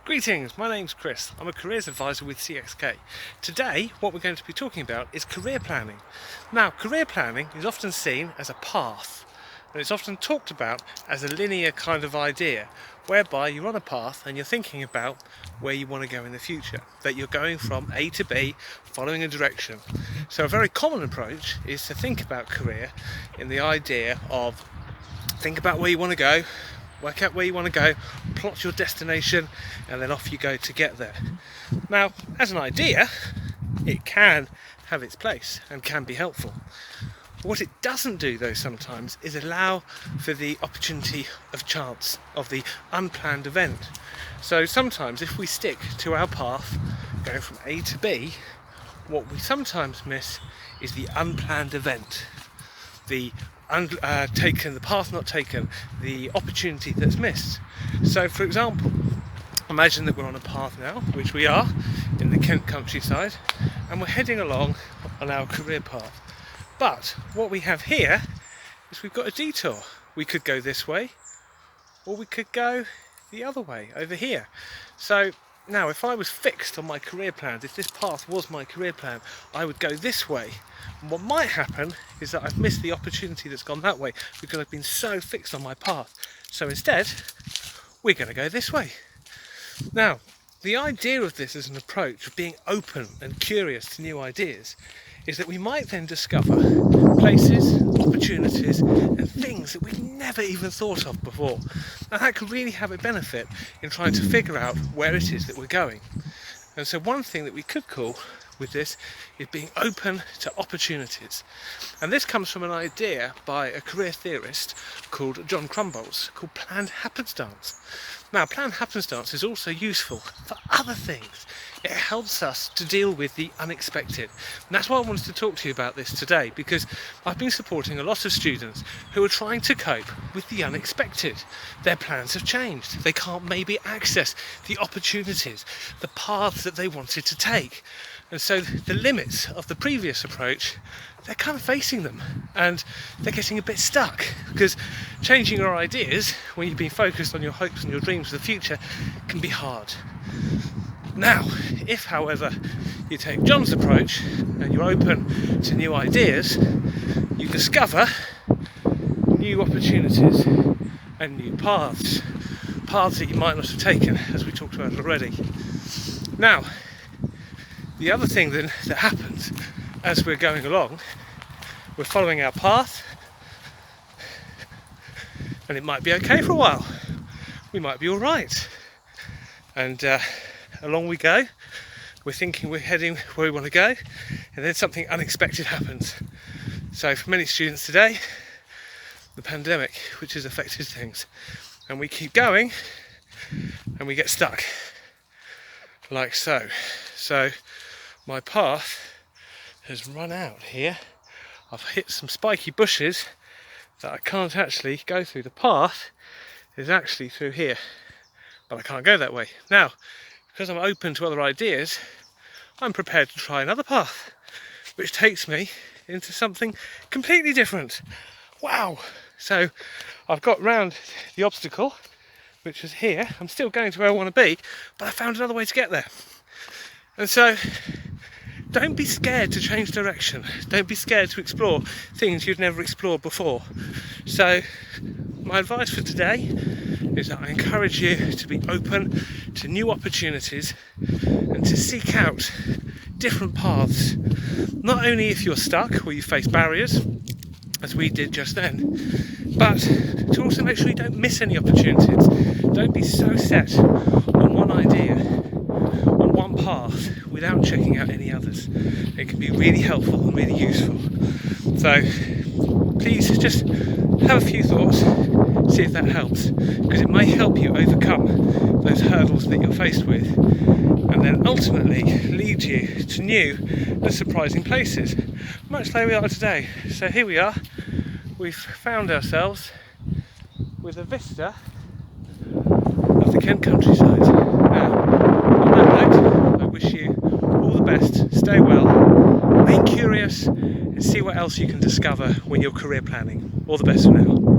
Greetings, my name's Chris. I'm a careers advisor with CXK. Today, what we're going to be talking about is career planning. Now, career planning is often seen as a path, and it's often talked about as a linear kind of idea, whereby you're on a path and you're thinking about where you want to go in the future, that you're going from A to B, following a direction. So a very common approach is to think about career in the idea of think about where you want to go, work out where you want to go, plot your destination, and then off you go to get there. Now, as an idea, it can have its place and can be helpful. What it doesn't do, though, sometimes is allow for the opportunity of chance, of the unplanned event. So sometimes if we stick to our path, going from A to B, what we sometimes miss is the unplanned event, the the path not taken, the opportunity that's missed. So for example, imagine that we're on a path now, which we are, in the Kent countryside, and we're heading along on our career path. But what we have here is we've got a detour. We could go this way, or we could go the other way, over here. So now if I was fixed on my career plan, if this path was my career plan, I would go this way. And what might happen is that I've missed the opportunity that's gone that way because I've been so fixed on my path. So instead, we're going to go this way. Now, the idea of this as an approach of being open and curious to new ideas is that we might then discover places, opportunities and things that we've never even thought of before. And that could really have a benefit in trying to figure out where it is that we're going. And so one thing that we could call with this is being open to opportunities. And this comes from an idea by a career theorist called John Crumbolts, called planned happenstance. Now, planned happenstance is also useful for other things. It helps us to deal with the unexpected. And that's why I wanted to talk to you about this today, because I've been supporting a lot of students who are trying to cope with the unexpected. Their plans have changed. They can't maybe access the opportunities, the paths that they wanted to take. And so the limits of the previous approach, they're kind of facing them and they're getting a bit stuck, because changing your ideas when you've been focused on your hopes and your dreams for the future can be hard. Now, if however you take John's approach and you're open to new ideas, you discover new opportunities and new paths that you might not have taken, as we talked about already. Now, the other thing then that happens as we're going along, we're following our path, and it might be okay for a while. We might be all right, and along we go. We're thinking we're heading where we want to go, and then something unexpected happens. So for many students today, the pandemic, which has affected things, and we keep going, and we get stuck, like so. So my path has run out here. I've hit some spiky bushes that I can't actually go through. The path is actually through here, but I can't go that way. Now, because I'm open to other ideas, I'm prepared to try another path, which takes me into something completely different. Wow! So I've got round the obstacle, which is here. I'm still going to where I want to be, but I found another way to get there. And so, don't be scared to change direction. Don't be scared to explore things you've never explored before. So, my advice for today is that I encourage you to be open to new opportunities and to seek out different paths. Not only if you're stuck or you face barriers, as we did just then, but to also make sure you don't miss any opportunities. Don't be so set on one idea, on one path, without checking out any others. It can be really helpful and really useful. So please just have a few thoughts, see if that helps, because it may help you overcome those hurdles that you're faced with, and then ultimately lead you to new and surprising places, much like we are today. So here we are, we've found ourselves with a vista of the Kent countryside. Now, on that note, I wish you all the best, stay well, remain curious, and see what else you can discover when you're career planning. All the best for now.